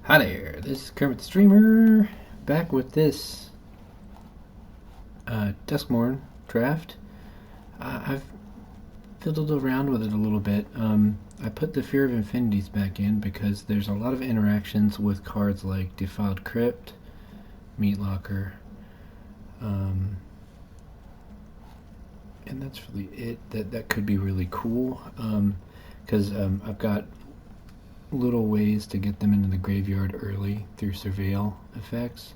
Hi there, this is Kermit the Streamer, back with this Duskmourn draft. I've fiddled around with it a little bit. I put the Fear of Infinities back in because there's a lot of interactions with cards like Defiled Crypt, Meat Locker, and that's really it. That could be really cool because I've got little ways to get them into the graveyard early through surveil effects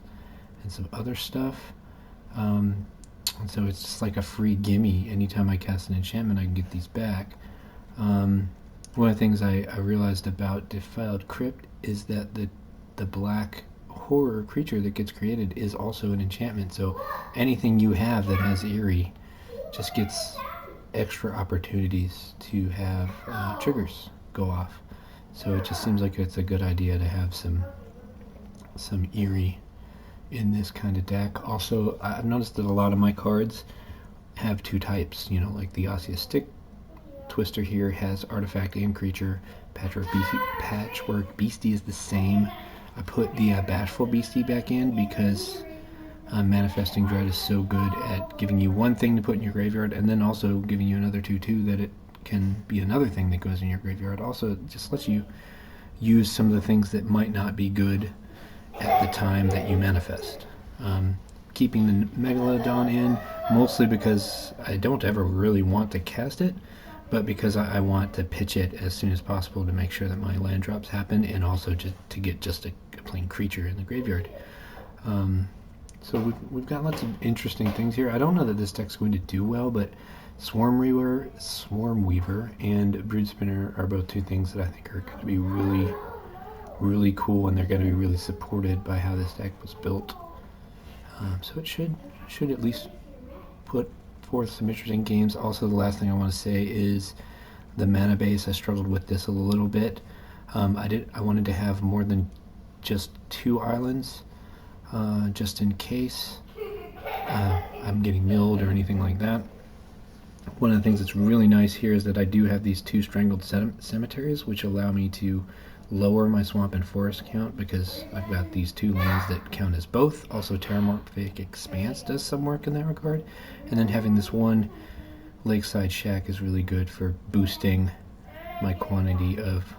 and some other stuff. And so it's just like a free gimme. Anytime I cast an enchantment, I can get these back. One of the things I realized about Defiled Crypt is that the black horror creature that gets created is also an enchantment. So anything you have that has Eerie just gets extra opportunities to have triggers go off. So it just seems like it's a good idea to have some Eerie in this kind of deck. Also, I've noticed that a lot of my cards have two types. You know, like the Osseous Stick Twister here has Artifact and Creature. Patchwork Beastie is the same. I put the Bashful Beastie back in because Manifesting Dread is so good at giving you one thing to put in your graveyard and then also giving you another 2/2 that it can be another thing that goes in your graveyard. Also, it just lets you use some of the things that might not be good at the time that you manifest. Keeping the Megalodon in, mostly because I don't ever really want to cast it, but because I want to pitch it as soon as possible to make sure that my land drops happen, and also just to get just a plain creature in the graveyard. So we've got lots of interesting things here. I don't know that this deck's going to do well, but Swarm Weaver, and Broodspinner are both two things that I think are going to be really, really cool, and they're going to be really supported by how this deck was built. So it should at least put forth some interesting games. Also, the last thing I want to say is the mana base. I struggled with this a little bit. I wanted to have more than just 2 islands, just in case I'm getting milled or anything like that. One of the things that's really nice here is that I do have these 2 Strangled Cemeteries, which allow me to lower my swamp and forest count because I've got these 2 lands that count as both. Also, Terramorphic Expanse does some work in that regard. And then having this one Lakeside Shack is really good for boosting my quantity of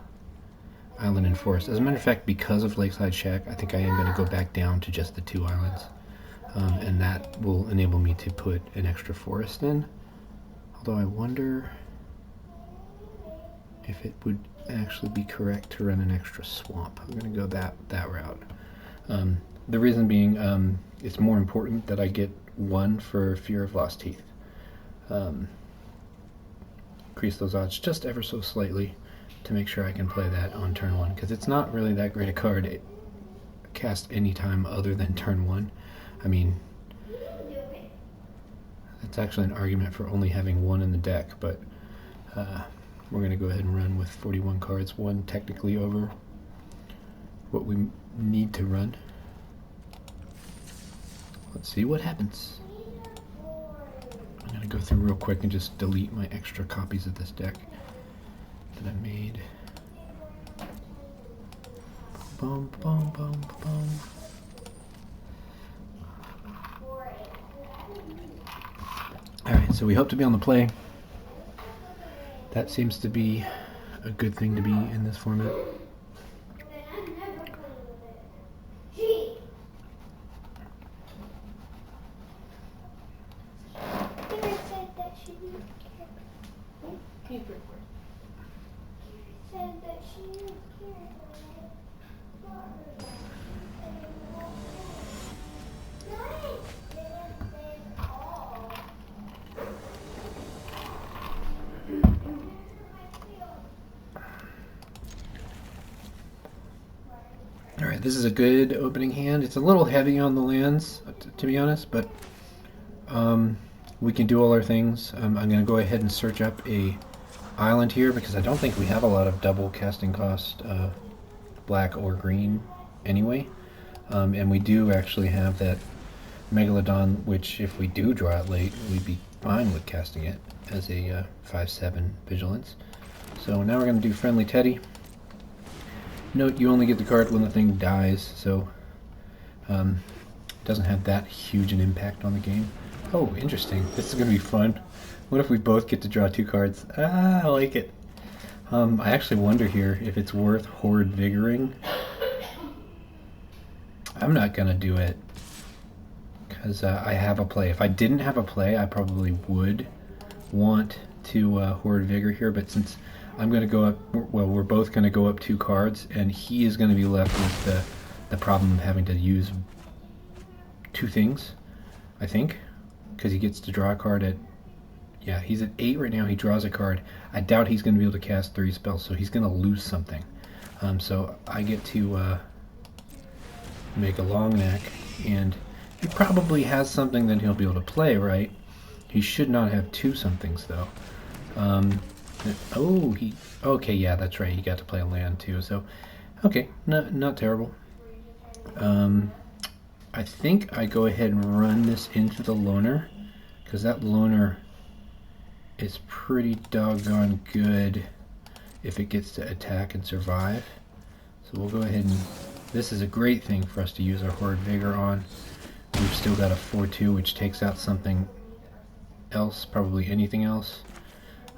island and forest. As a matter of fact, because of Lakeside Shack, I think I am going to go back down to just the 2 islands. And that will enable me to put an extra forest in. Although I wonder if it would actually be correct to run an extra swamp. I'm going to go that route. The reason being, it's more important that I get 1 for Fear of Lost Teeth. Increase those odds just ever so slightly to make sure I can play that on turn 1, because it's not really that great a card to cast any time other than turn 1. I mean, it's actually an argument for only having 1 in the deck, but we're going to go ahead and run with 41 cards, 1 technically over what we need to run. Let's see what happens. I'm going to go through real quick and just delete my extra copies of this deck that I made. Boom, boom, boom, boom. Alright, so we hope to be on the play. That seems to be a good thing to be in this format. Alright, this is a good opening hand. It's a little heavy on the lands, to be honest, but we can do all our things. I'm going to go ahead and search up a island here because I don't think we have a lot of double casting cost black or green anyway. And we do actually have that Megalodon, which if we do draw it late, we'd be fine with casting it as a 5/7 Vigilance. So now we're going to do Friendly Teddy. Note you only get the card when the thing dies, so it doesn't have that huge an impact on the game. Oh, interesting. This is going to be fun. What if we both get to draw 2 cards? Ah, I like it. I actually wonder here if it's worth Horde Vigoring. I'm not going to do it because I have a play. If I didn't have a play, I probably would want to Horde Vigor here, but since I'm going to go up, well, we're both going to go up 2 cards, and he is going to be left with the problem of having to use 2 things, I think, because he gets to draw a card at, yeah, he's at 8 right now, he draws a card. I doubt he's going to be able to cast 3 spells, so he's going to lose something. So I get to make a long neck, and he probably has something that he'll be able to play, right? He should not have 2 somethings, though. Oh, okay, yeah, that's right, he got to play a land, too, so, okay, not terrible. I think I go ahead and run this into the loner, because that loner is pretty doggone good if it gets to attack and survive. So we'll go ahead and, this is a great thing for us to use our Horde Vigor on. We've still got a 4-2, which takes out something else, probably anything else.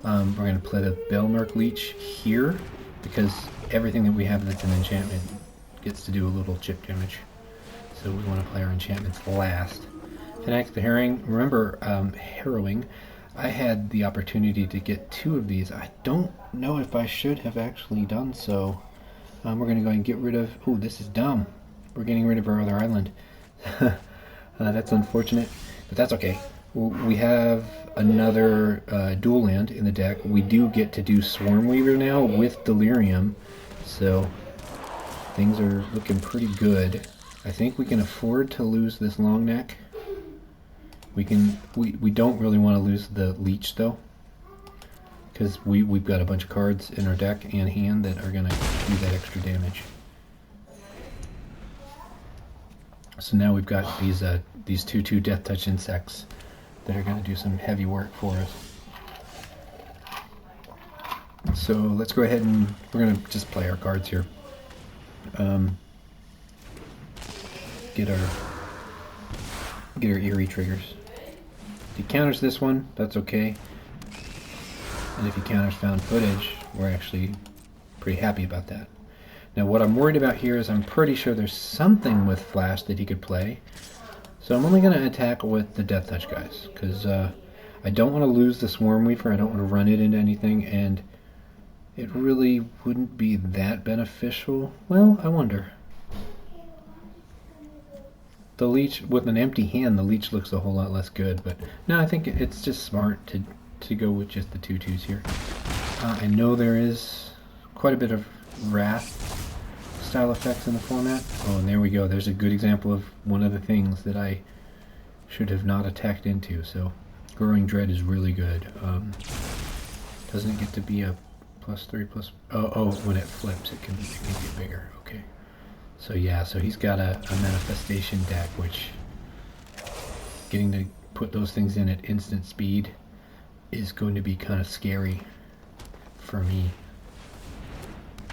We're going to play the Belmerk Leech here, because everything that we have that's an enchantment gets to do a little chip damage. So we want to play our enchantments last. Fanatic the Herring, remember Harrowing, I had the opportunity to get 2 of these. I don't know if I should have actually done so. We're going to go and get rid of, oh, this is dumb. We're getting rid of our other island. That's unfortunate, but that's okay. We have another dual land in the deck. We do get to do Swarm Weaver now with Delirium, so things are looking pretty good. I think we can afford to lose this long neck. We don't really want to lose the Leech though, because we've got a bunch of cards in our deck and hand that are going to do that extra damage. So now we've got these 2/2 Death Touch insects that are going to do some heavy work for us. So let's go ahead and we're going to just play our cards here. Get our Eerie triggers. If he counters this one, that's okay. And if he counters Found Footage, we're actually pretty happy about that. Now what I'm worried about here is I'm pretty sure there's something with Flash that he could play. So I'm only going to attack with the Death Touch guys, because I don't want to lose the Swarm Weaver, I don't want to run it into anything, and it really wouldn't be that beneficial. Well, I wonder. The Leech, with an empty hand, the Leech looks a whole lot less good, but no, I think it's just smart to go with just the 2/2s here. I know there is quite a bit of Wrath style effects in the format. Oh, and there we go. There's a good example of one of the things that I should have not attacked into. So, Growing Dread is really good. Doesn't it get to be a +3+? Oh, when it flips, it can get bigger. Okay. So yeah, so he's got a manifestation deck, which getting to put those things in at instant speed is going to be kind of scary for me.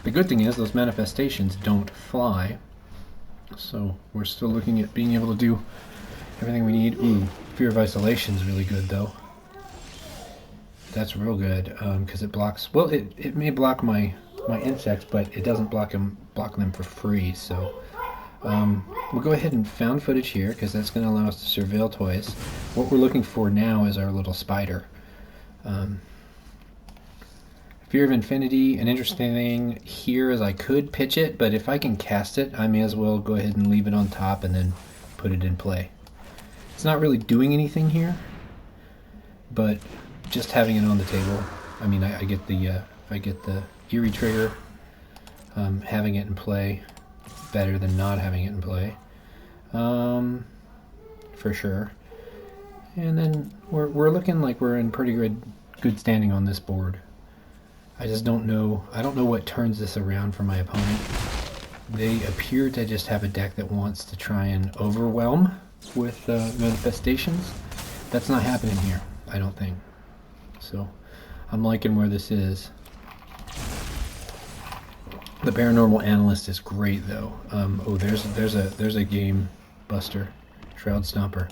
The good thing is those manifestations don't fly, so we're still looking at being able to do everything we need. Ooh, Fear of Isolation is really good though. That's real good because it blocks. Well, it may block my insects, but it doesn't block them for free. So we'll go ahead and Found Footage here because that's going to allow us to surveil toys. What we're looking for now is our little spider. Fear of Infinity, an interesting thing here is I could pitch it, but if I can cast it, I may as well go ahead and leave it on top and then put it in play. It's not really doing anything here, but just having it on the table. I mean, I get the Eerie trigger. Having it in play better than not having it in play, for sure. And then we're looking like we're in pretty good standing on this board. I just don't know. I don't know what turns this around for my opponent. They appear to just have a deck that wants to try and overwhelm with manifestations. That's not happening here, I don't think. So I'm liking where this is. The paranormal analyst is great though. Oh, there's a game buster, Shroud Stomper.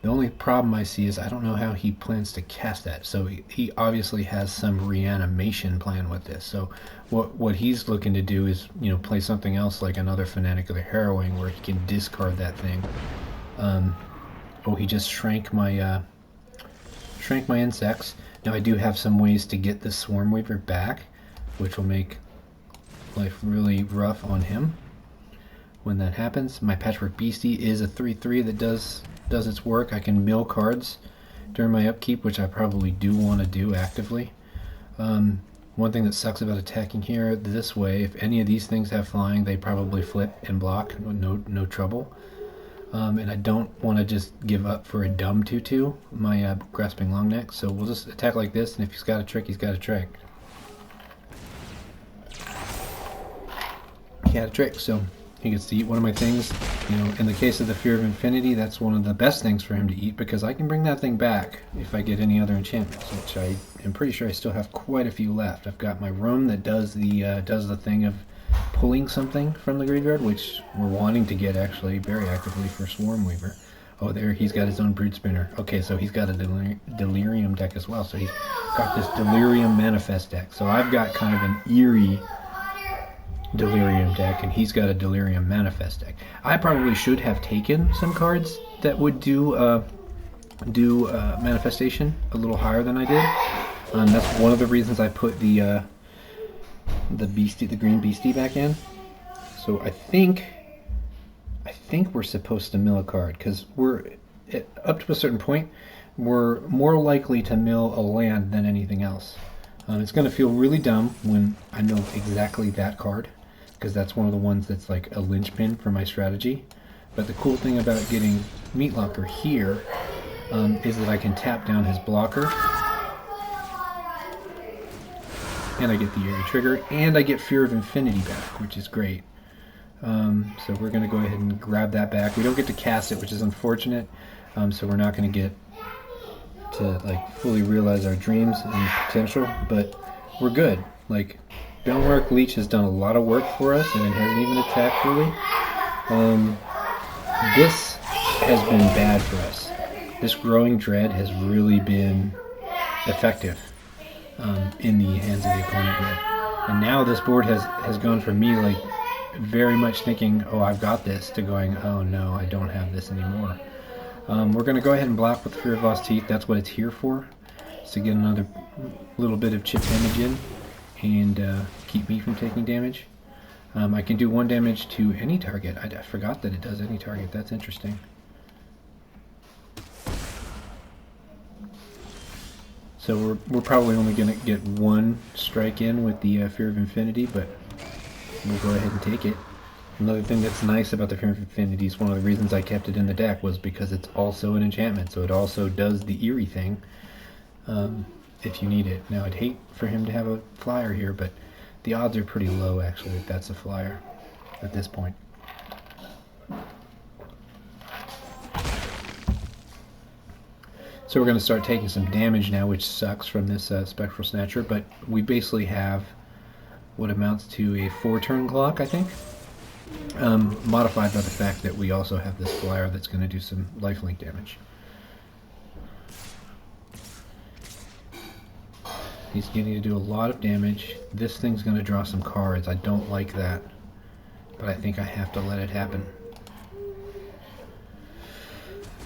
The only problem I see is I don't know how he plans to cast that. So he obviously has some reanimation plan with this. So what he's looking to do is, you know, play something else like another Fanatic of the Harrowing where he can discard that thing. Oh, he just shrank my insects. Now I do have some ways to get the Swarm Weaver back, which will make life really rough on him when that happens. My Patchwork Beastie is a 3/3 that does its work. I can mill cards during my upkeep, which I probably do want to do actively. One thing that sucks about attacking here this way, if any of these things have flying, they probably flip and block, no trouble. And I don't want to just give up for a dumb 2/2, my Grasping Longneck, so we'll just attack like this, and if he's got a trick, he's got a trick. He had a trick, so he gets to eat one of my things. You know, in the case of the Fear of Infinity, that's one of the best things for him to eat, because I can bring that thing back if I get any other enchantments, which I am pretty sure I still have quite a few left. I've got my room that does the thing of pulling something from the graveyard, which we're wanting to get actually very actively for Swarm Weaver. Oh, there, he's got his own Brood Spinner. Okay, so he's got a Delirium deck as well, so he's got this Delirium Manifest deck. So I've got kind of an eerie Delirium deck, and he's got a Delirium Manifest deck. I probably should have taken some cards that would do Manifestation a little higher than I did. That's one of the reasons I put the green beastie back in. So I think we're supposed to mill a card, because we're up to a certain point, we're more likely to mill a land than anything else. It's going to feel really dumb when I know exactly that card, because that's one of the ones that's like a linchpin for my strategy. But the cool thing about getting Meatlocker here is that I can tap down his blocker, and I get the Eerie Trigger, and I get Fear of Infinity back, which is great. So we're going to go ahead and grab that back. We don't get to cast it, which is unfortunate, so we're not going to get to like fully realize our dreams and potential, but we're good. Like, Downwork Leech has done a lot of work for us, and it hasn't even attacked really. This has been bad for us. This Growing Dread has really been effective in the hands of the opponent here. And now this board has gone from me like very much thinking, oh, I've got this, to going, oh no, I don't have this anymore. We're going to go ahead and block with Fear of Lost Teeth. That's what it's here for, is to get another little bit of chip damage in and keep me from taking damage. I can do 1 damage to any target. I forgot that it does any target. That's interesting. So we're probably only going to get 1 strike in with the Fear of Infinity, but we'll go ahead and take it. Another thing that's nice about the Fear of Infinity is one of the reasons I kept it in the deck was because it's also an enchantment, so it also does the eerie thing if you need it. Now, I'd hate for him to have a flyer here, but the odds are pretty low, actually, if that's a flyer at this point. So we're going to start taking some damage now, which sucks from this Spectral Snatcher, but we basically have what amounts to a 4-turn clock, I think. Modified by the fact that we also have this flyer that's going to do some lifelink damage. He's getting to do a lot of damage. This thing's going to draw some cards. I don't like that, but I think I have to let it happen.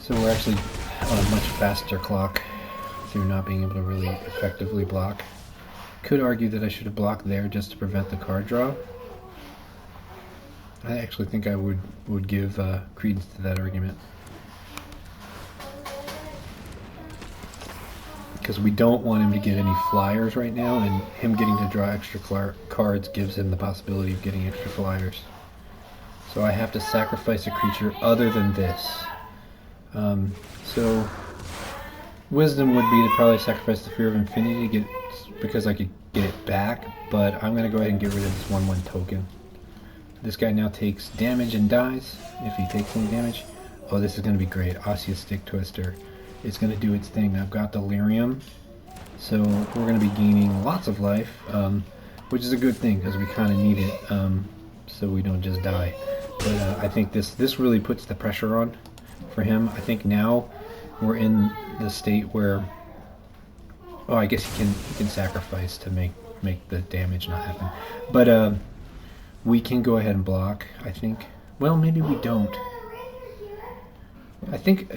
So we're actually on a much faster clock through not being able to really effectively block. Could argue that I should have blocked there just to prevent the card draw. I actually think I would give credence to that argument. Because we don't want him to get any flyers right now, and him getting to draw extra cards gives him the possibility of getting extra flyers. So I have to sacrifice a creature other than this. So wisdom would be to probably sacrifice the Fear of Infinity to get, because I could get it back, but I'm going to go ahead and get rid of this 1/1 token. This guy now takes damage and dies if he takes any damage. Oh, this is going to be great. Osseous Stick Twister. It's going to do its thing. I've got Delirium, so we're going to be gaining lots of life. which is a good thing because we kind of need it so we don't just die. But I think this really puts the pressure on for him. I think now we're in the state where, oh, I guess he can sacrifice to make the damage not happen. But we can go ahead and block, I think. Well, maybe we don't. I think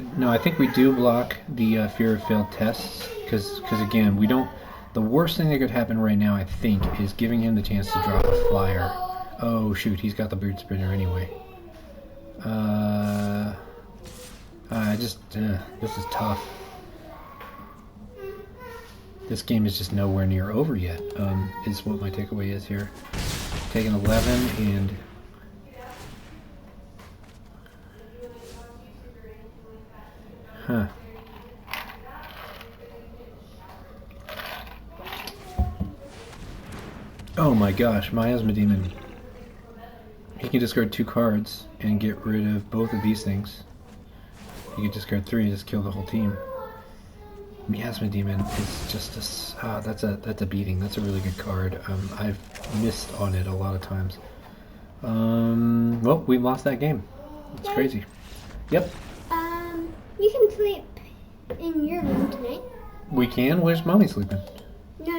we do block the fear of failed tests because again, we don't. The worst thing that could happen right now, I think, is giving him the chance to drop a flyer. Oh shoot, he's got the bird spinner anyway. This is tough. This game is just nowhere near over yet, is what my takeaway is here. Taking 11 and... Huh. Oh my gosh, Miasma Demon. He can discard 2 cards and get rid of both of these things. He can discard 3 and just kill the whole team. Miasma Demon is just a... that's a beating. That's a really good card. I've missed on it a lot of times. Well, we lost that game. It's crazy. Yep. You can sleep in your room tonight. We can? Where's Mommy sleeping? No,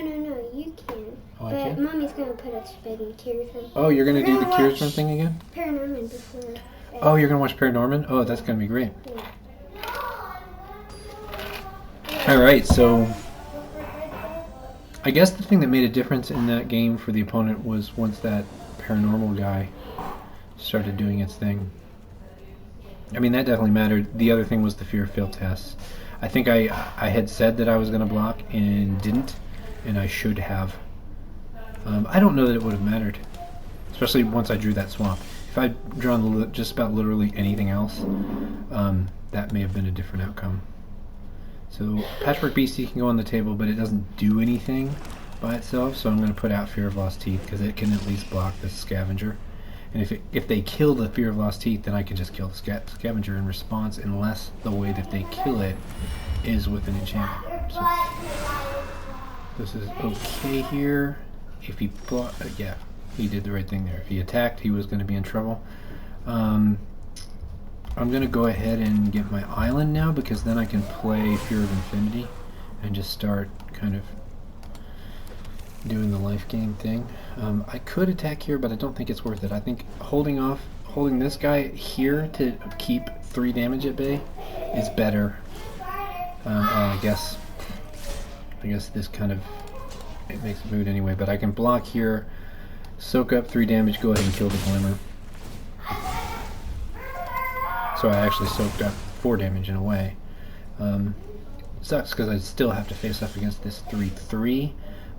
you can. Oh, but I can? Mommy's going to put us to bed and cure them. Oh, you're going to do the Cures Room thing again? Paranorman before bed. Oh, you're going to watch Paranorman? Oh, that's going to be great. Yeah. Alright, so... I guess the thing that made a difference in that game for the opponent was once that paranormal guy started doing its thing. I mean, that definitely mattered. The other thing was the fear of failed tests. I think I had said that I was going to block and didn't, and I should have. I don't know that it would have mattered, especially once I drew that swamp. If I'd drawn just about literally anything else, that may have been a different outcome. So Patchwork Beastie can go on the table, but it doesn't do anything by itself, so I'm going to put out Fear of Lost Teeth because it can at least block the Scavenger. And if they kill the Fear of Lost Teeth, then I can just kill the Scavenger in response, unless the way that they kill it is with an enchantment. So this is okay here. If he yeah, he did the right thing there. If he attacked, he was going to be in trouble. I'm going to go ahead and get my island now, because then I can play Fear of Infinity and just start kind of doing the life gain thing. I could attack here, but I don't think it's worth it. I think holding this guy here to keep 3 damage at bay is better. I guess this kind of, it makes it moot anyway, but I can block here, soak up 3 damage, go ahead and kill the Glimmer. So I actually soaked up 4 damage in a way. Sucks because I still have to face up against this 3/3,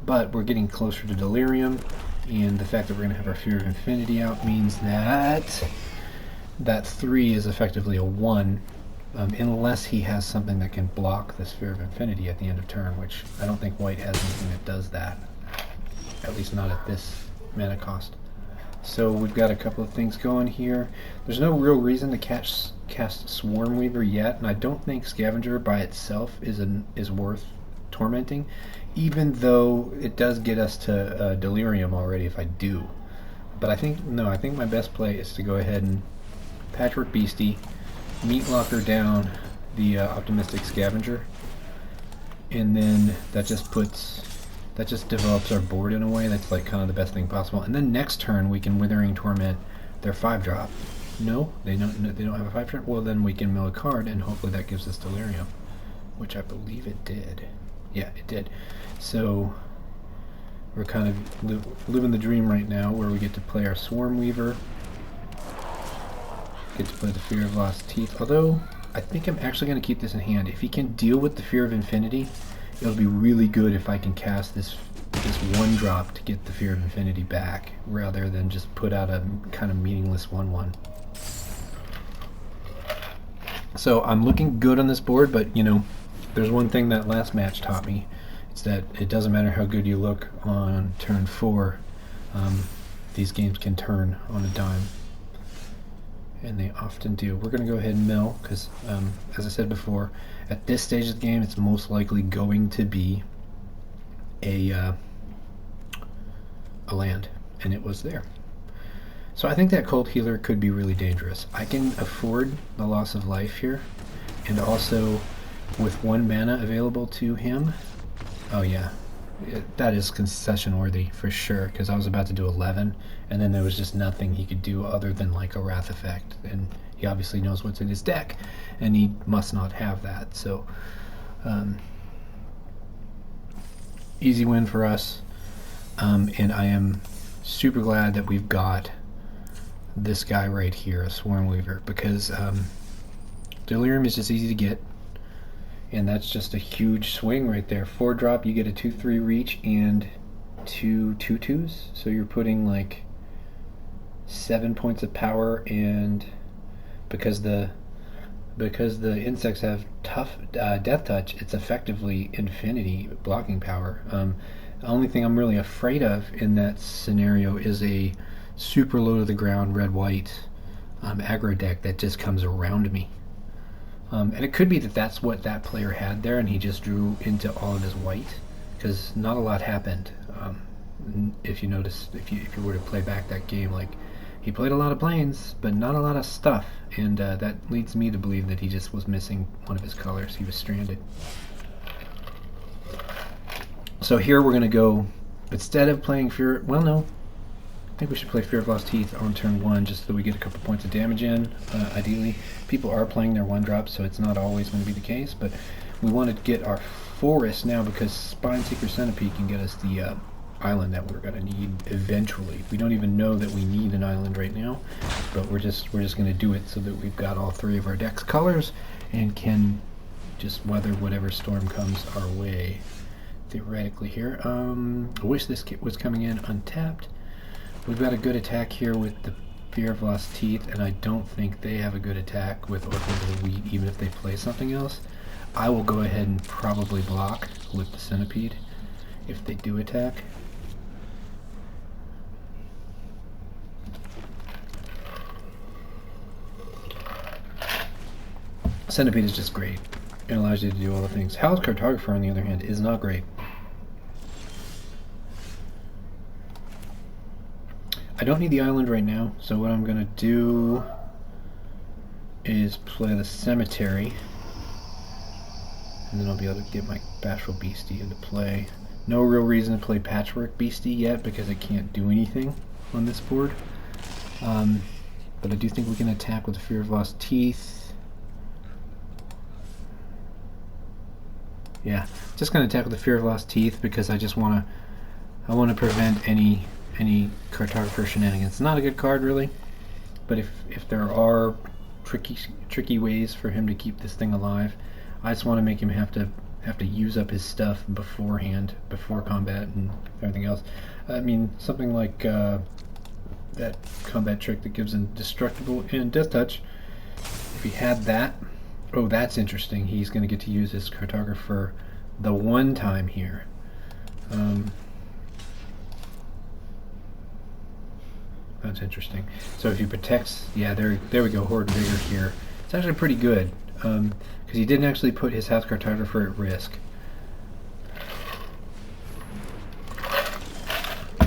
but we're getting closer to Delirium, and the fact that we're going to have our Fear of Infinity out means that that 3 is effectively a 1, unless he has something that can block this Fear of Infinity at the end of turn, which I don't think White has anything that does that, at least not at this mana cost. So we've got a couple of things going here. There's no real reason to cast Swarm Weaver yet, and I don't think Scavenger by itself is worth tormenting, even though it does get us to Delirium already if I do. But I think my best play is to go ahead and Patchwork Beastie, Meat Locker down the Optimistic Scavenger, and then that just develops our board in a way that's like kind of the best thing possible. And then next turn we can Withering Torment their 5-drop. No, they don't have a 5-drop. Well, then we can mill a card, and hopefully that gives us Delirium, which I believe it did. Yeah, it did. So we're kind of living the dream right now, where we get to play our Swarm Weaver, get to play the Fear of Lost Teeth. Although I think I'm actually going to keep this in hand. If he can deal with the Fear of Infinity, it'll be really good if I can cast this 1-drop to get the Fear of Infinity back, rather than just put out a kind of meaningless 1/1. So I'm looking good on this board, but you know, there's one thing that last match taught me. It's that it doesn't matter how good you look on turn 4. These games can turn on a dime, and they often do. We're going to go ahead and mill, because as I said before, at this stage of the game it's most likely going to be a a land, and it was there. So I think that Cold Healer could be really dangerous. I can afford the loss of life here, and also with 1 mana available to him. Oh yeah, that is concession worthy for sure, because I was about to do 11, and then there was just nothing he could do other than like a Wrath effect, and he obviously knows what's in his deck, and he must not have that. So easy win for us, and I am super glad that we've got this guy right here, a Swarm Weaver, because Delirium is just easy to get, and that's just a huge swing right there. 4-drop, you get a 2/3 reach and 2 2/2s, so you're putting like 7 points of power, and because the insects have tough death touch, it's effectively infinity blocking power. The only thing I'm really afraid of in that scenario is a super low to the ground red-white aggro deck that just comes around me. And it could be that that's what that player had there, and he just drew into all of his white, because not a lot happened. If you notice, if you were to play back that game, like, he played a lot of planes, but not a lot of stuff, and that leads me to believe that he just was missing one of his colors. He was stranded. So here we're going to go, instead of playing Fear, well, no, I think we should play Fear of Lost Teeth on turn 1, just so that we get a couple points of damage in. Ideally, people are playing their 1-drop, so it's not always going to be the case, but we want to get our forest now, because Spineseeker Centipede can get us the island that we're going to need eventually. We don't even know that we need an island right now, but we're just going to do it so that we've got all 3 of our deck's colors and can just weather whatever storm comes our way, theoretically here. I wish this kit was coming in untapped. We've got a good attack here with the Fear of Lost Teeth, and I don't think they have a good attack with Orphans of the Wheat, even if they play something else. I will go ahead and probably block with the Centipede if they do attack. Centipede is just great. It allows you to do all the things. Howl's Cartographer, on the other hand, is not great. I don't need the island right now, so what I'm going to do is play the Cemetery, and then I'll be able to get my Bashful Beastie into play. No real reason to play Patchwork Beastie yet, because it can't do anything on this board. But I do think we can attack with the Fear of Lost Teeth. Yeah, just going to attack with the Fear of Lost Teeth, because I just want to prevent any Cartographer shenanigans. It's not a good card, really, but if there are tricky ways for him to keep this thing alive, I just want to make him have to use up his stuff beforehand, before combat and everything else. I mean, something like that combat trick that gives indestructible and death touch. If he had that, oh, that's interesting. He's going to get to use his Cartographer the one time here. That's interesting. So if he protects, yeah, there we go, Horde Vigor here. It's actually pretty good, because he didn't actually put his House Cartographer at risk.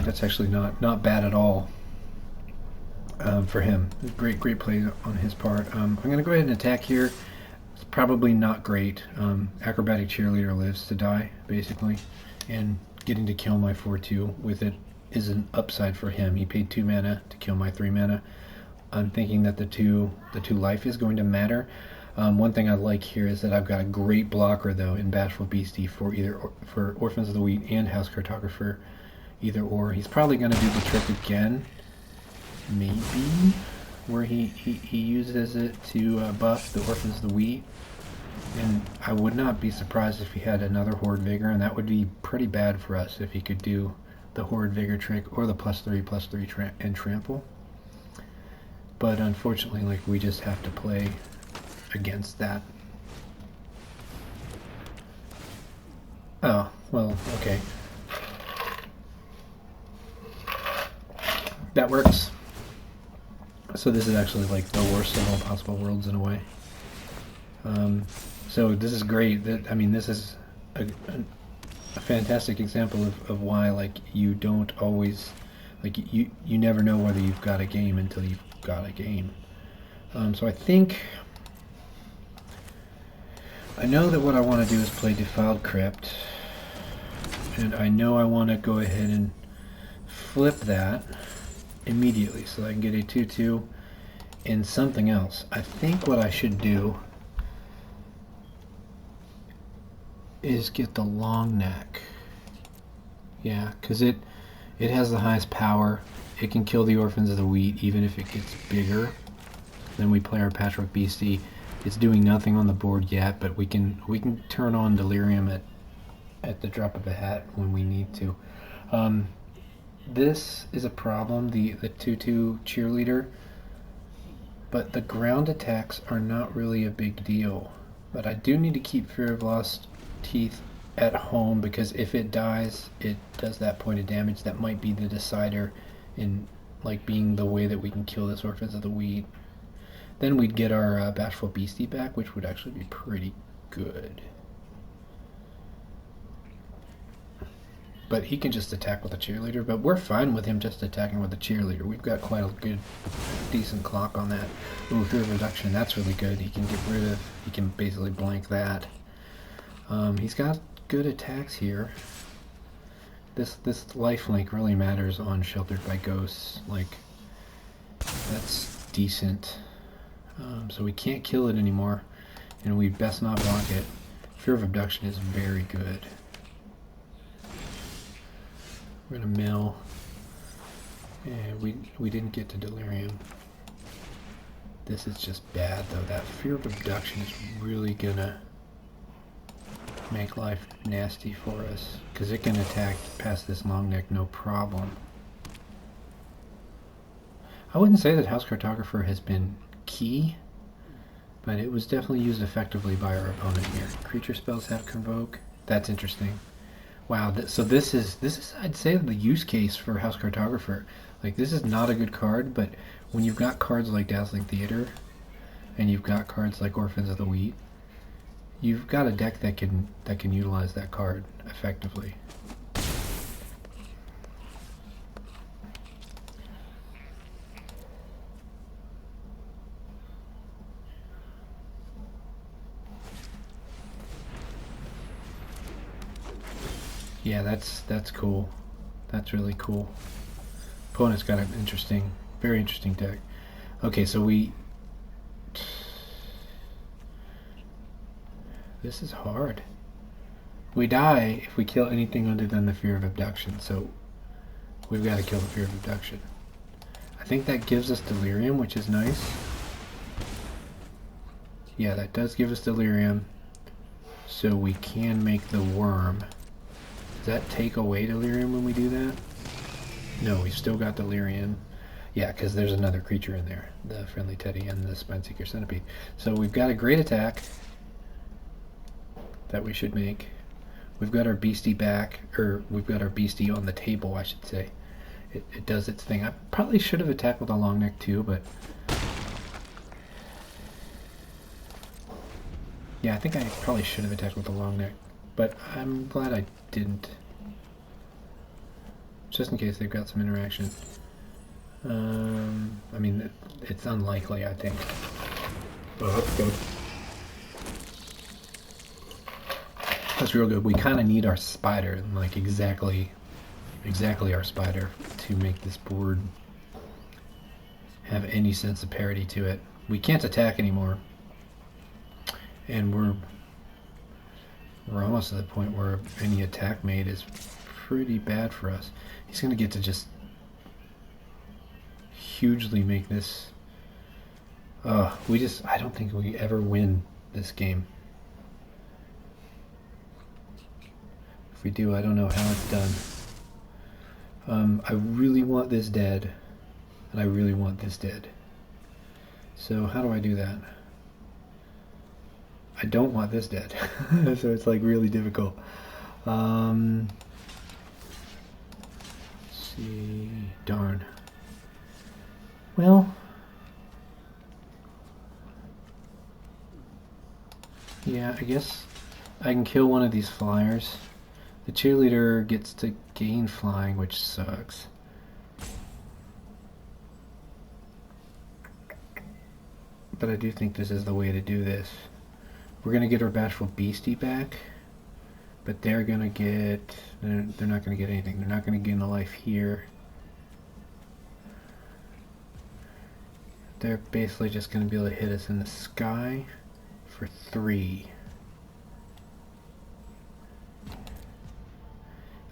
That's actually not bad at all for him. Great play on his part. I'm going to go ahead and attack here. It's probably not great. Acrobatic Cheerleader lives to die, basically, and getting to kill my 4/2 with it is an upside for him. He paid 2 mana to kill my 3 mana. I'm thinking that the two life is going to matter. One thing I like here is that I've got a great blocker, though, in Bashful Beastie for for Orphans of the Wheat and House Cartographer, either or. He's probably going to do the trick again, maybe, where he uses it to buff the Orphans of the Wheat. And I would not be surprised if he had another Horde Vigor, and that would be pretty bad for us if he could do the Horde Vigor trick or the +3/+3 and trample. But unfortunately, like, we just have to play against that. Oh, well, okay. That works. So this is actually like the worst of all possible worlds in a way. So this is great. I mean, this is a fantastic example of why, like, you don't always Like you never know whether you've got a game until you've got a game. So I know that what I want to do is play Defiled Crypt, and I know I want to go ahead and flip that immediately so I can get a 2/2 in something else. I think what I should do is get the long neck. Yeah, because it has the highest power. It can kill the Orphans of the Wheat even if it gets bigger. Then we play our Patchwork Beastie. It's doing nothing on the board yet, but we can turn on Delirium at the drop of a hat when we need to. This is a problem, the 2/2 cheerleader, but the ground attacks are not really a big deal. But I do need to keep Fear of Lost Teeth at home because if it dies, it does that point of damage that might be the decider in like being the way that we can kill this Orphans of the Wheat. Then we'd get our Bashful Beastie back, which would actually be pretty good. But he can just attack with a cheerleader, but we're fine with him just attacking with a cheerleader. We've got quite a good, decent clock on that. Ooh, Fear of Reduction, that's really good. He can basically blank that. He's got good attacks here. This lifelink really matters on Sheltered by Ghosts. Like, that's decent. So we can't kill it anymore, and we best not block it. Fear of Abduction is very good. We're gonna mill, and we didn't get to Delirium. This is just bad though. That Fear of Abduction is really gonna make life nasty for us, because it can attack past this long neck no problem. I wouldn't say that House Cartographer has been key, but it was definitely used effectively by our opponent here. Creature spells have Convoke. That's interesting. Wow, so this is I'd say the use case for House Cartographer. Like, this is not a good card, but when you've got cards like Dazzling Theater and you've got cards like Orphans of the Wheat, you've got a deck that can utilize that card effectively. Yeah, that's cool. That's really cool. Opponent's got an interesting, very interesting deck. Okay, so this is hard. We die if we kill anything other than the Fear of Abduction, so we've got to kill the Fear of Abduction. I think that gives us Delirium, which is nice. Yeah, that does give us Delirium, so we can make the worm. Does that take away Delirium when we do that? No, we've still got Delirium. Yeah, because there's another creature in there, the Friendly Teddy and the Spineseeker Centipede. So we've got a great attack that we should make. We've got our Beastie back, or we've got our Beastie on the table, I should say. It does its thing. I probably should have attacked with a long neck too, but yeah, I think I probably should have attacked with a long neck, but I'm glad I didn't. Just in case they've got some interaction. I mean, it's unlikely, I think. Oh, that's good. That's real good. We kind of need our spider, like exactly our spider, to make this board have any sense of parity to it. We can't attack anymore, and we're almost to the point where any attack made is pretty bad for us. He's going to get to just hugely make this. I don't think we ever win this game. If we do, I don't know how it's done. I really want this dead, and I really want this dead. So how do I do that? I don't want this dead, so it's like really difficult. Let's see, darn. Well, yeah, I guess I can kill one of these flyers. The cheerleader gets to gain flying, which sucks. but I do think this is the way to do this. We're gonna get our Bashful Beastie back, but they're gonna get... They're not gonna get anything. They're not gonna gain a life here. They're basically just gonna be able to hit us in the sky for 3.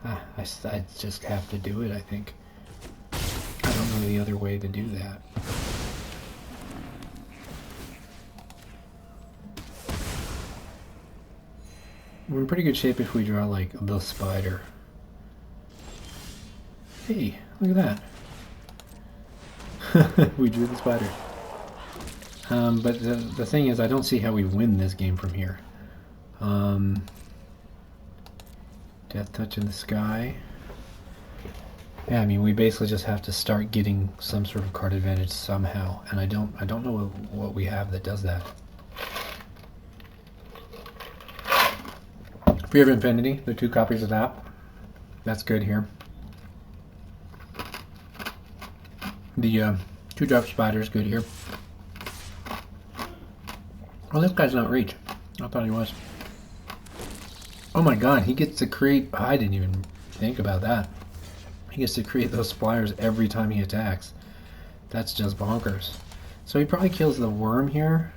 I just have to do it, I think. I don't know the other way to do that. We're in pretty good shape if we draw, like, the spider. Hey, look at that. We drew the spider. But the thing is, I don't see how we win this game from here. Death Touch in the sky. Yeah, I mean, we basically just have to start getting some sort of card advantage somehow, and I don't know what we have that does that. Fear of Infinity, there are 2 copies of that. That's good here. The 2-drop spider is good here. Oh, this guy's not reach. I thought he was. Oh my god, he gets to create... I didn't even think about that. He gets to create those flyers every time he attacks. That's just bonkers. So he probably kills the worm here,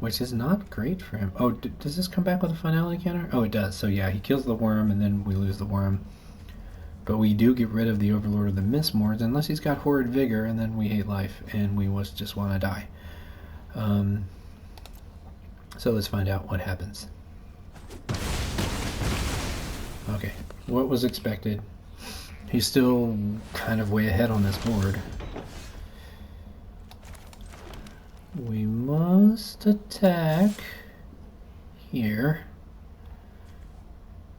which is not great for him. Oh, does this come back with a finality counter? Oh, it does. So yeah, he kills the worm and then we lose the worm. But we do get rid of the Overlord of the Mistmords, unless he's got Horrid Vigor, and then we hate life and we just want to die. So let's find out what happens. Okay, what was expected? He's still kind of way ahead on this board. We must attack here.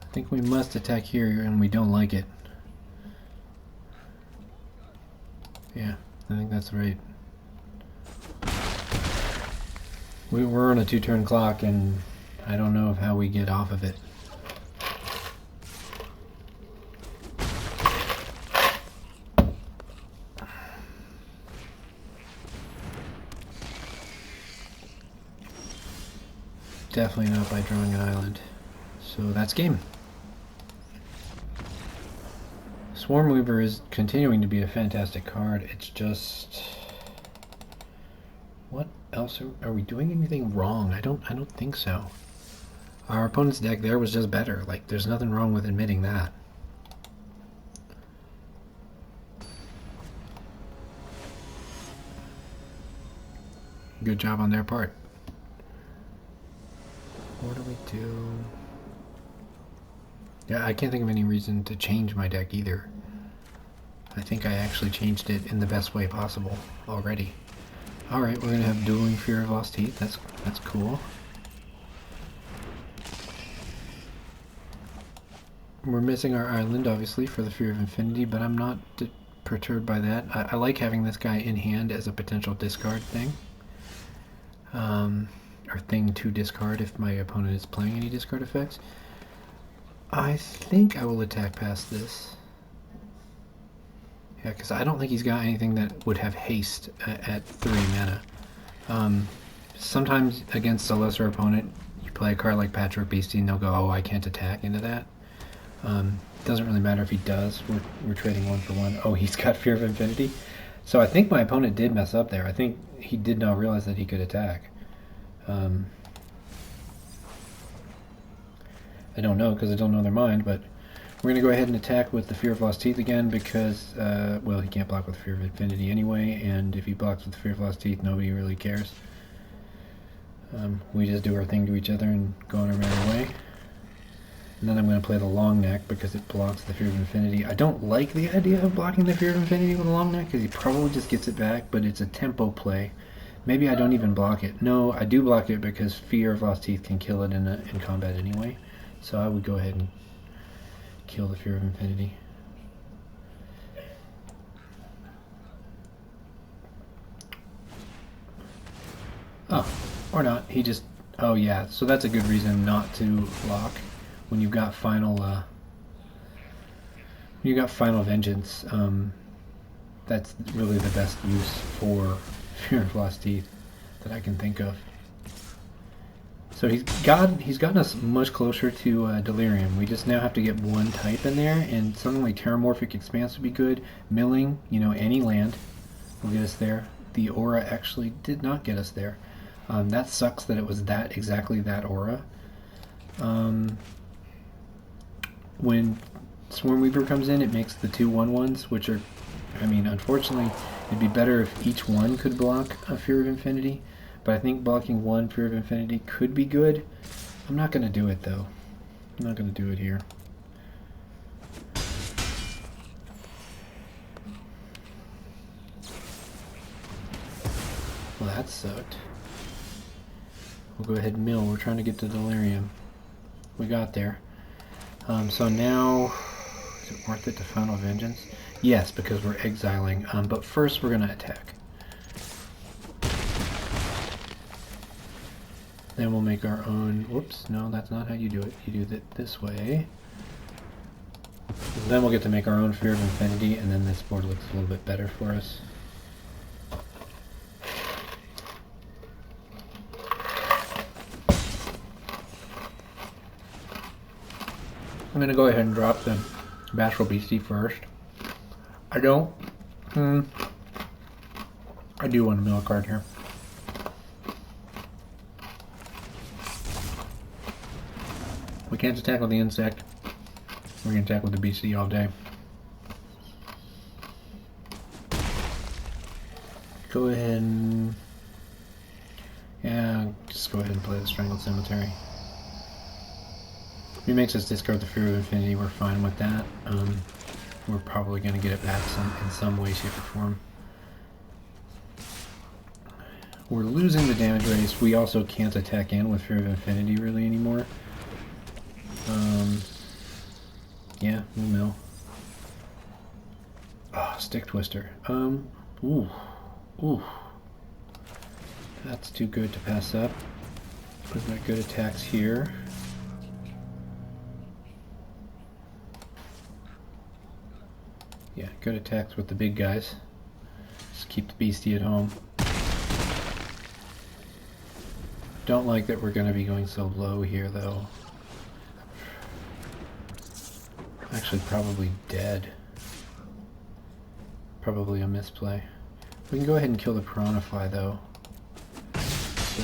I think we must attack here and we don't like it. Yeah, I think that's right. We're on a 2-turn clock and I don't know how we get off of it. Definitely not by drawing an island. So that's game. Swarm Weaver is continuing to be a fantastic card. It's just... What else are we doing anything wrong? I don't think so. Our opponent's deck there was just better. Like, there's nothing wrong with admitting that. Good job on their part. What do we do? Yeah, I can't think of any reason to change my deck either. I think I actually changed it in the best way possible already. Alright, we're gonna have Dueling Fear of Lost Teeth. That's cool. We're missing our island, obviously, for the Fear of Infinity, but I'm not perturbed by that. I like having this guy in hand as a potential discard thing. Or thing to discard if my opponent is playing any discard effects. I think I will attack past this. Yeah, because I don't think he's got anything that would have haste at 3 mana. Sometimes against a lesser opponent, you play a card like Patchwork Beastie and they'll go, oh, I can't attack into that. Doesn't really matter if he does. We're trading 1 for 1. Oh, he's got Fear of Infinity. So I think my opponent did mess up there. I think he did not realize that he could attack. I don't know because I don't know their mind, but we're going to go ahead and attack with the Fear of Lost Teeth again because, well, he can't block with Fear of Infinity anyway, and if he blocks with Fear of Lost Teeth, nobody really cares. We just do our thing to each other and go on our merry way. And then I'm going to play the Long Neck because it blocks the Fear of Infinity. I don't like the idea of blocking the Fear of Infinity with a Long Neck because he probably just gets it back, but it's a tempo play. Maybe I don't even block it. No, I do block it because Fear of Lost Teeth can kill it in combat anyway. So I would go ahead and kill the Fear of Infinity. Oh, or not. He just... Oh yeah, so that's a good reason not to block when you've got final... when you got Final Vengeance. That's really the best use for Fear of Lost Teeth. that I can think of. So he's gotten us much closer to Delirium. We just now have to get one type in there, and something like Terramorphic Expanse would be good. Milling, you know, any land will get us there. The aura actually did not get us there. That sucks that it was exactly that aura. When Swarm Weaver comes in, it makes the 2/1/1s, which are, I mean, unfortunately, it'd be better if each one could block a Fear of Infinity. But I think blocking one Fear of Infinity could be good. I'm not going to do it, though. I'm not going to do it here. Well, that sucked. We'll go ahead and mill. We're trying to get to Delirium. We got there. So now, is it worth it to Final Vengeance? Yes, because we're exiling. But first we're going to attack. Then we'll make our own. Whoops, no, that's not how you do it. You do it this way. Then we'll get to make our own Fear of Infinity, and then this board looks a little bit better for us. I'm going to go ahead and drop the Bashful Beastie first. I don't. I do want to mill a card here. We can't attack with the insect. We're going to attack with the beastie all day. Go ahead and... yeah, just go ahead and play the Strangled Cemetery. If he makes us discard the Fear of Infinity, we're fine with that. We're probably going to get it back in some way, shape, or form. We're losing the damage race. We also can't attack in with Fear of Infinity really anymore. Yeah, we'll mill. Oh, Stick Twister. Ooh. That's too good to pass up. We've got good attacks here. Yeah, good attacks with the big guys. Just keep the beastie at home. Don't like that we're going to be going so low here, though. Actually, probably dead. Probably a misplay. We can go ahead and kill the Piranha, though. So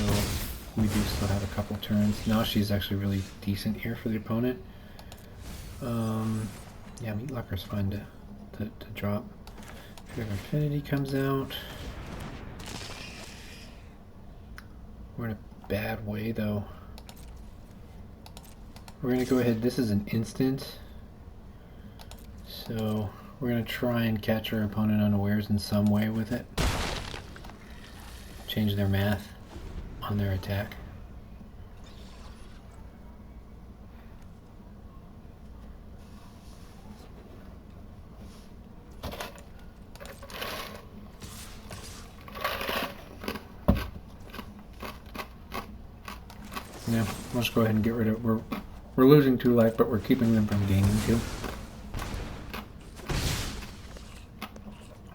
we do still have a couple turns. Now she's actually really decent here for the opponent. Yeah, Meatlocker's fine to drop. Fear of Infinity comes out. We're in a bad way, though. We're going to go ahead. This is an instant. So we're going to try and catch our opponent unawares in some way with it. Change their math on their attack. Yeah, let's go ahead and get rid of it. We're losing 2 life, but we're keeping them from gaining 2.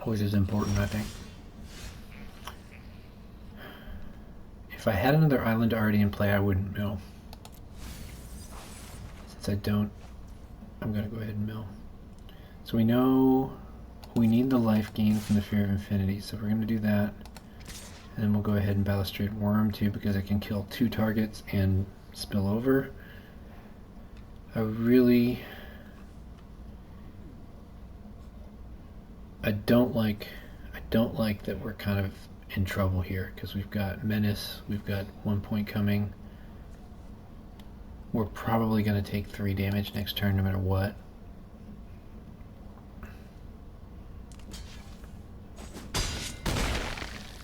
Which is important, I think. If I had another island already in play, I wouldn't mill. Since I don't, I'm going to go ahead and mill. So we know we need the life gain from the Fear of Infinity, so we're going to do that. And then we'll go ahead and Balustrade Worm too, because it can kill 2 targets and spill over. I don't like that we're kind of in trouble here, because we've got Menace, we've got 1 point coming. We're probably going to take 3 damage next turn no matter what.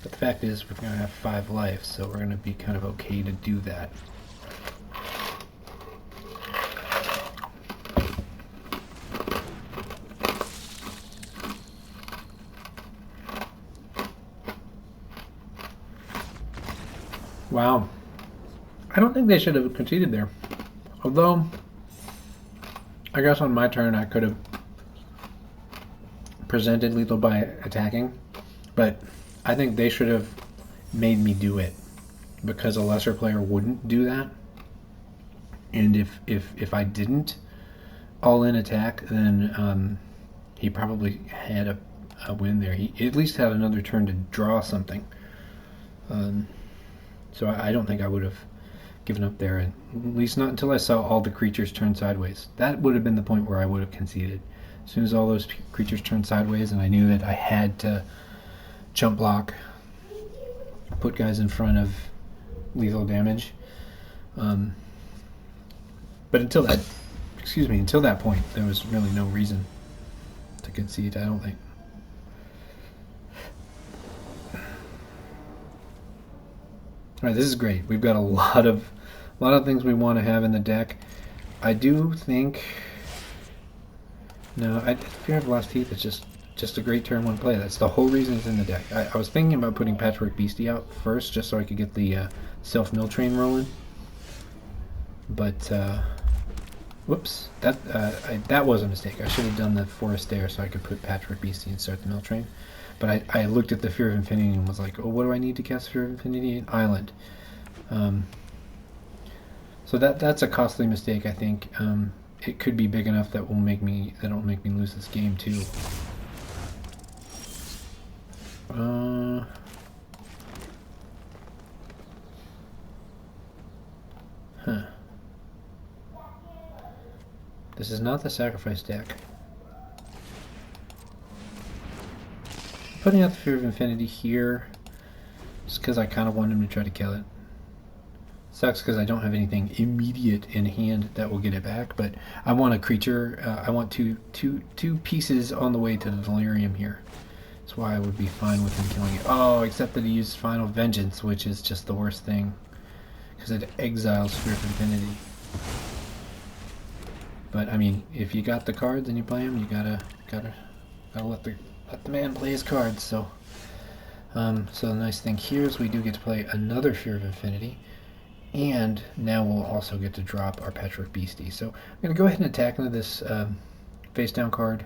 But the fact is we're going to have 5 life, so we're going to be kind of okay to do that. Wow. I don't think they should have conceded there. Although, I guess on my turn I could have presented lethal by attacking. But I think they should have made me do it, because a lesser player wouldn't do that. And if I didn't all in attack, then he probably had a win there. He at least had another turn to draw something. So I don't think I would have given up there, at least not until I saw all the creatures turn sideways. That would have been the point where I would have conceded. As soon as all those creatures turned sideways and I knew that I had to jump block, put guys in front of lethal damage. But until that point, there was really no reason to concede, I don't think. All right, this is great. We've got a lot of things we want to have in the deck. I do think Fear of Lost Teeth is just a great turn one play. That's the whole reason it's in the deck. I was thinking about putting Patchwork Beastie out first, just so I could get the Self Mill Train rolling. But whoops, that was a mistake. I should have done the Forest there so I could put Patchwork Beastie and start the Mill Train. But I looked at the Fear of Infinity and was like, oh, what do I need to cast Fear of Infinity? Island. So that's a costly mistake, I think. It could be big enough that it'll make me lose this game too. This is not the sacrifice deck. Putting out the Fear of Infinity here just because I kind of want him to try to kill it. Sucks because I don't have anything immediate in hand that will get it back, but I want a creature. I want two pieces on the way to the Delirium here. That's why I would be fine with him killing it. Oh, except that he used Final Vengeance, which is just the worst thing because it exiles Fear of Infinity. But I mean, if you got the cards and you play them, you gotta let the man play his cards. So, so the nice thing here is we do get to play another Fear of Infinity, and now we'll also get to drop our Patchwork Beastie. So I'm gonna go ahead and attack into this face down card.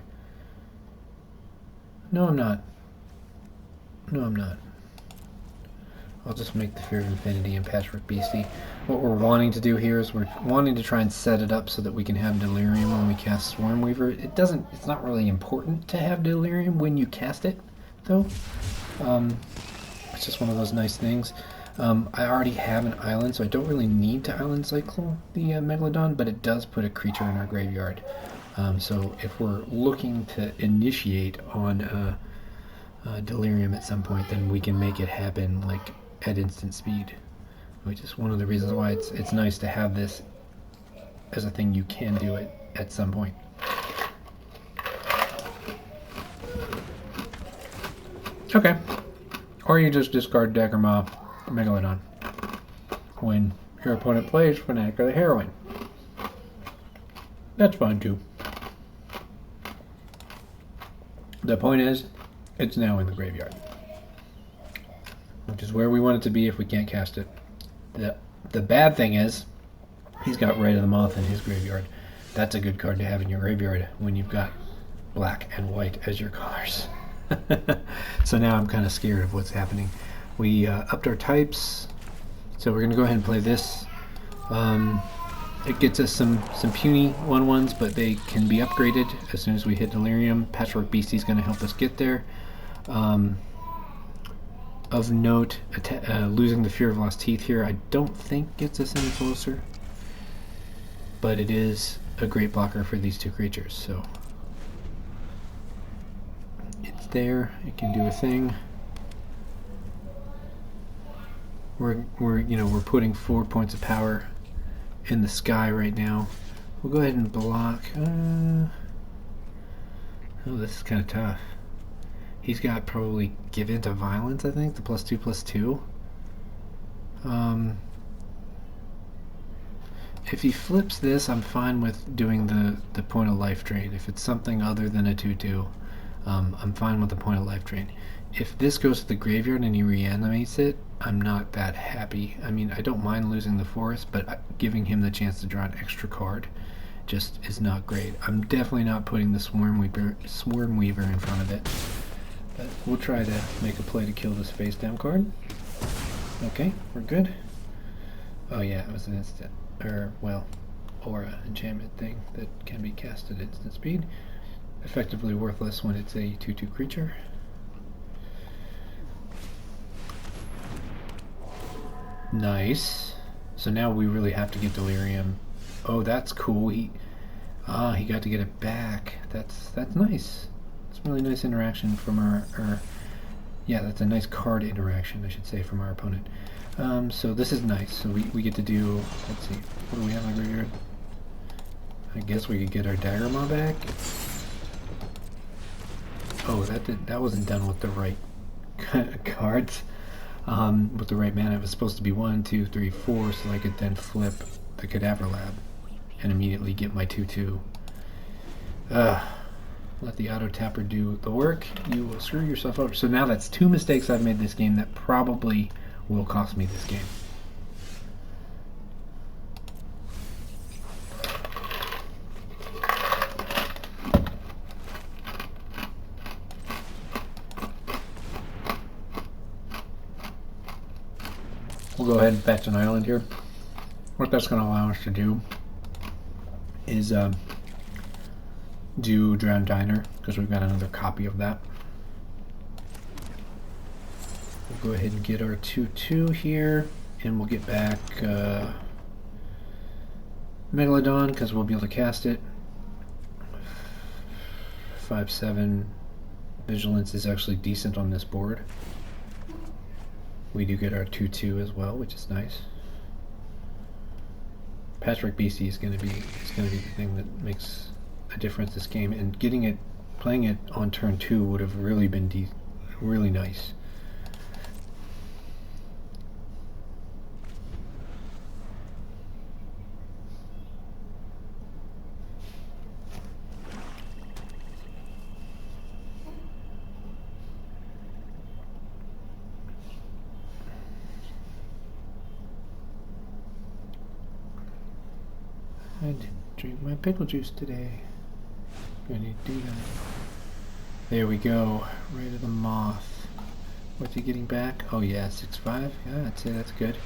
No, I'm not. No, I'm not. I'll just make the Fear of Infinity and Patchwork Beastie. What we're wanting to do here is we're wanting to try and set it up so that we can have Delirium when we cast Swarm Weaver. It's not really important to have Delirium when you cast it, though. It's just one of those nice things. I already have an island, so I don't really need to Island Cycle the Megalodon, but it does put a creature in our graveyard. So if we're looking to initiate on Delirium at some point, then we can make it happen like at instant speed, which is one of the reasons why it's nice to have this as a thing you can do it at some point. Okay. Or you just discard Dagger Maw or Megalodon when your opponent plays Fanatic or the Heroine. That's fine too. The point is, it's now in the graveyard, which is where we want it to be if we can't cast it. The bad thing is, he's got Rite of the Moth in his graveyard. That's a good card to have in your graveyard when you've got black and white as your colors. So now I'm kind of scared of what's happening. We upped our types, so we're going to go ahead and play this. It gets us some puny 1/1s, but they can be upgraded as soon as we hit Delirium. Patchwork Beastie is going to help us get there. Of note, losing the Fear of Lost Teeth here I don't think gets us any closer, but it is a great blocker for these two creatures, so it's there. It can do a thing. We're putting 4 points of power in the sky right now. We'll go ahead and block. Oh, this is kind of tough. He's got probably Give Into Violence, I think, the +2/+2. If he flips this, I'm fine with doing the point of life drain. If it's something other than a 2/2, I'm fine with the point of life drain. If this goes to the graveyard and he reanimates it, I'm not that happy. I mean, I don't mind losing the forest, but giving him the chance to draw an extra card just is not great. I'm definitely not putting the Swarm Weaver in front of it. But we'll try to make a play to kill this face down card. Okay, we're good. Oh yeah, it was an instant, or well, aura enchantment thing that can be cast at instant speed. Effectively worthless when it's a 2/2 creature. Nice. So now we really have to get delirium. Oh, that's cool. He got to get it back. That's nice. It's a really nice interaction from our yeah, that's a nice card interaction, I should say, from our opponent. So this is nice. So we get to do, let's see, what do we have in the graveyard? I guess we could get our Dagger Maw back. Oh, that wasn't done with the right cards. With the right mana. It was supposed to be 1, 2, 3, 4, so I could then flip the Cadaver Lab and immediately get my 2/2. Let the auto tapper do the work. You will screw yourself up. So now that's 2 mistakes I've made this game that probably will cost me this game. We'll go ahead and fetch an island here. What that's going to allow us to do is do Drowned Diner, because we've got another copy of that. We'll go ahead and get our 2/2 here, and we'll get back Megalodon, because we'll be able to cast it. 5/7 Vigilance is actually decent on this board. We do get our 2/2 as well, which is nice. Patrick Beastie is going to be the thing that makes a difference this game, and playing it on turn 2 would have really been really nice. I didn't drink my pickle juice today. I need to do that. There we go. Right of the Moth. What's he getting back? Oh yeah, 6/5. Yeah, I'd say that's good.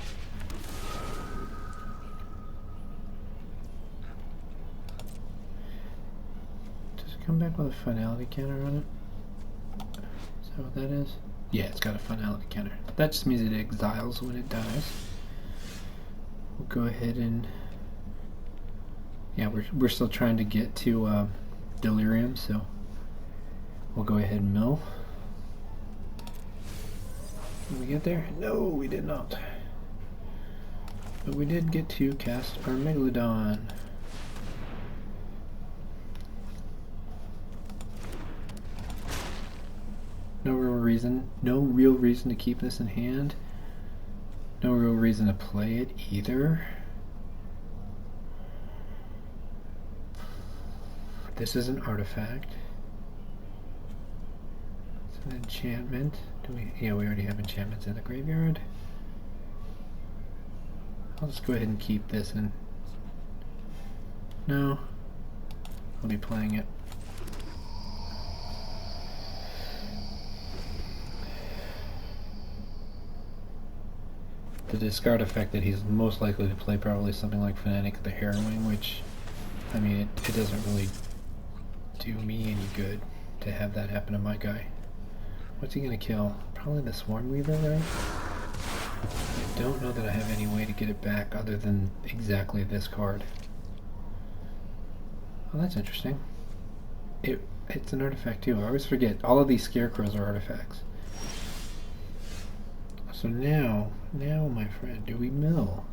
Does it come back with a finality counter on it? Is that what that is? Yeah, it's got a finality counter. That just means it exiles when it dies. We'll go ahead and yeah, we're still trying to get to delirium, so we'll go ahead and mill. Did we get there? No, we did not. But we did get to cast our Megalodon. No real reason to keep this in hand. No real reason to play it either. This is an artifact. It's an enchantment. Yeah, we already have enchantments in the graveyard. I'll just go ahead and keep this and no, I'll be playing it. The discard effect that he's most likely to play probably something like Fanatic of the Harrowing, which, I mean, it doesn't really do me any good to have that happen to my guy. What's he gonna kill? Probably the Swarm Weaver, right? I don't know that I have any way to get it back other than exactly this card. Oh, that's interesting. It's an artifact too. I always forget. All of these scarecrows are artifacts. So now, my friend, do we mill?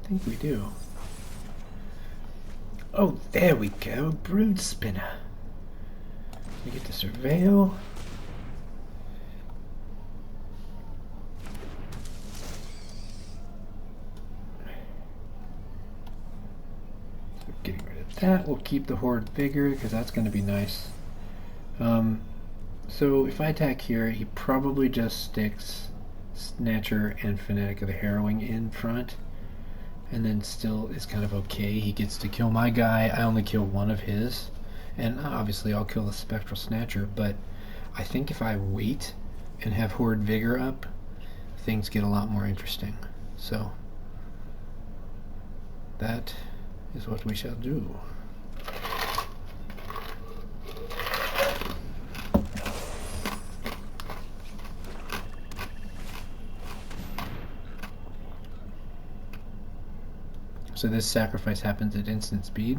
I think we do. Oh, there we go. Brood Spinner. We get to surveil. So getting rid of that. We'll keep the Horde Vigor because that's going to be nice. So if I attack here, he probably just sticks Snatcher and Fanatic of the Harrowing in front, and then still is kind of okay. He gets to kill my guy. I only kill one of his, and obviously I'll kill the Spectral Snatcher, but I think if I wait and have Horde Vigor up, things get a lot more interesting. So that is what we shall do. So this sacrifice happens at instant speed,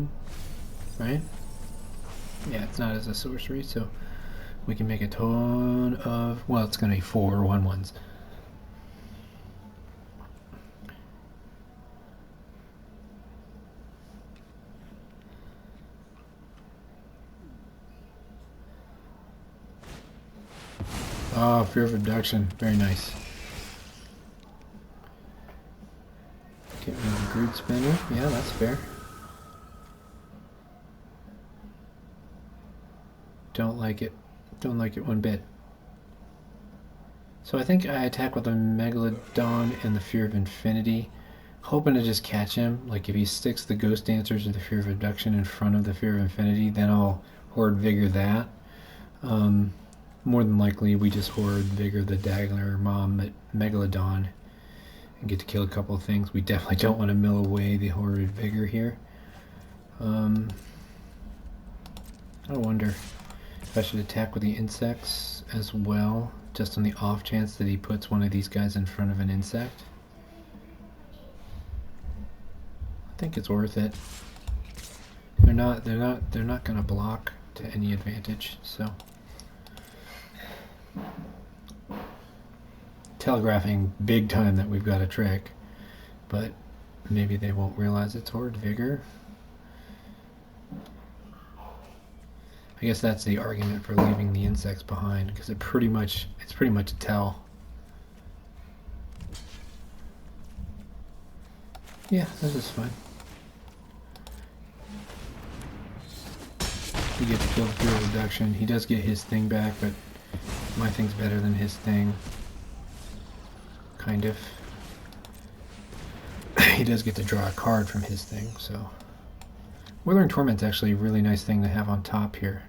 right? Yeah, it's not as a sorcery, so we can make a ton of, well, it's going to be 4 1/1s. Oh, Fear of Abduction. Very nice. Get rid of the Brood Spinner. Yeah, that's fair. Don't like it. Don't like it one bit. So I think I attack with the Megalodon and the Fear of Infinity, hoping to just catch him. Like if he sticks the Ghost Dancers or the Fear of Abduction in front of the Fear of Infinity, then I'll Horde Vigor that. More than likely, we just Horde Vigor the Dagger Mom Megalodon and get to kill a couple of things. We definitely don't want to mill away the Horde Vigor here. I wonder if I should attack with the insects as well, just on the off chance that he puts one of these guys in front of an insect. I think it's worth it. They're not gonna block to any advantage, so telegraphing big time that we've got a trick, but maybe they won't realize it's Horde Vigor. I guess that's the argument for leaving the insects behind, because it's pretty much a tell. Yeah, this is fine. We get to kill the Fear of Reduction. He does get his thing back, but my thing's better than his thing. Kind of. He does get to draw a card from his thing, so. Withering Torment's actually a really nice thing to have on top here,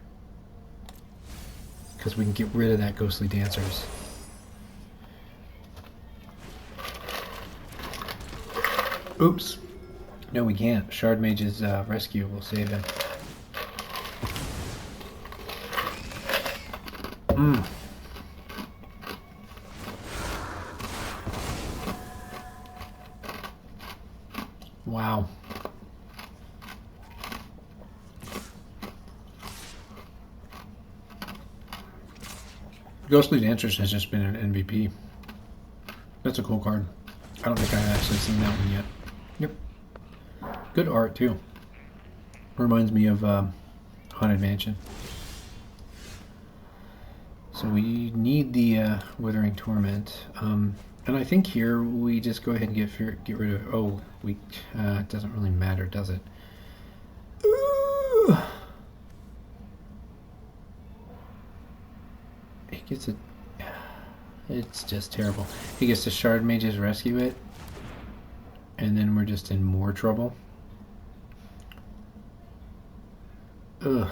because we can get rid of that Ghostly Dancers. Oops. No, we can't. Shard Mage's rescue will save him. Wow. Ghostly Dancers has just been an MVP. That's a cool card. I don't think I've actually seen that one yet. Yep. Good art, too. Reminds me of Haunted Mansion. So we need the Withering Torment. And I think here we just go ahead and get rid of... Oh, it doesn't really matter, does it? Ooh. He gets it. It's just terrible. He gets to Shard Mage's rescue it, and then we're just in more trouble. Ugh.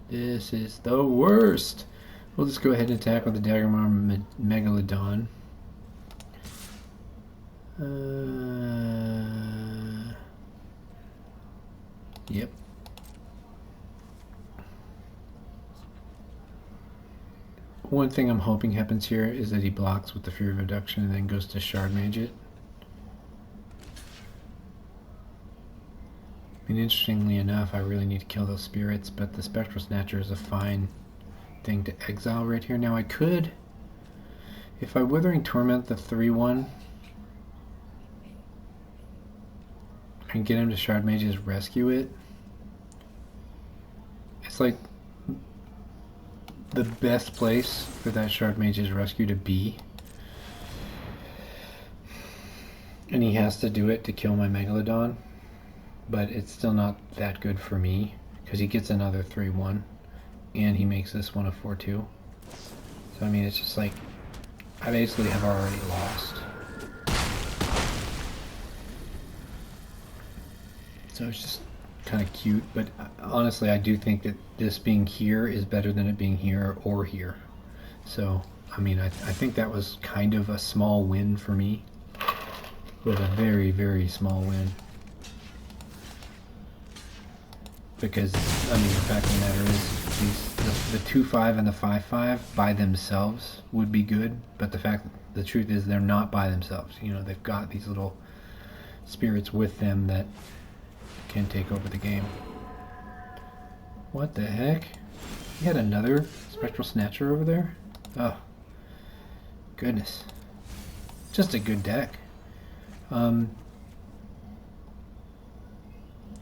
This is the worst. We'll just go ahead and attack with the Daggermaw Megalodon. Yep. One thing I'm hoping happens here is that he blocks with the Fear of Abduction and then goes to Shard Mage it. I mean, interestingly enough, I really need to kill those spirits, but the Spectral Snatcher is a fine thing to exile right here. Now I could, if I Withering Torment the 3/1 and get him to Shard Mage's rescue it, it's like the best place for that Shard Mage's rescue to be. And he has to do it to kill my Megalodon, but it's still not that good for me, because he gets another 3/1, and he makes this one a 4/2. So I mean, it's just like, I basically have already lost. So it's just kind of cute, but honestly I do think that this being here is better than it being here or here. So, I mean, I think that was kind of a small win for me. It was a very, very small win. Because, I mean, the fact of the matter is, the 2-5 and the 5-5 by themselves would be good, but the truth is they're not by themselves. You know, they've got these little spirits with them that can take over the game. What the heck? You had another Spectral Snatcher over there? Oh, goodness. Just a good deck.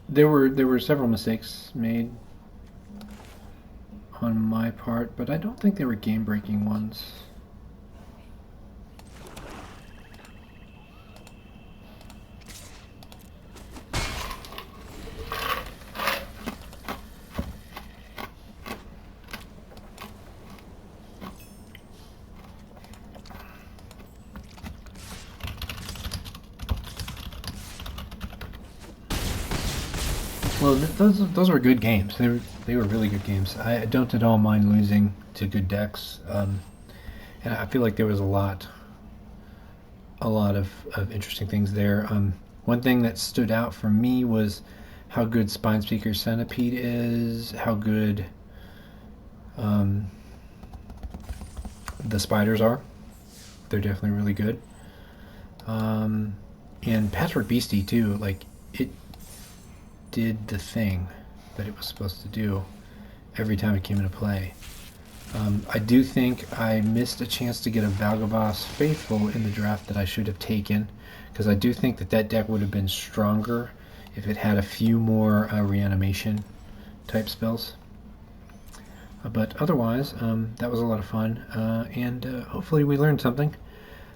There were several mistakes made on my part, but I don't think they were game-breaking ones. Well, those were good games. They were really good games. I don't at all mind losing to good decks, and I feel like there was a lot of interesting things there. One thing that stood out for me was how good Spinespeaker Centipede is, how good the spiders are. They're definitely really good. And Patchwork Beastie too. Like, it did the thing that it was supposed to do every time it came into play. I do think I missed a chance to get a Valgabos Faithful in the draft that I should have taken, because I do think that deck would have been stronger if it had a few more reanimation type spells. But otherwise, that was a lot of fun, and hopefully we learned something,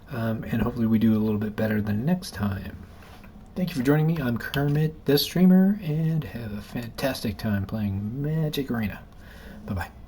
and hopefully we do a little bit better the next time. Thank you for joining me. I'm Kermit the Streamer, and have a fantastic time playing Magic Arena. Bye-bye.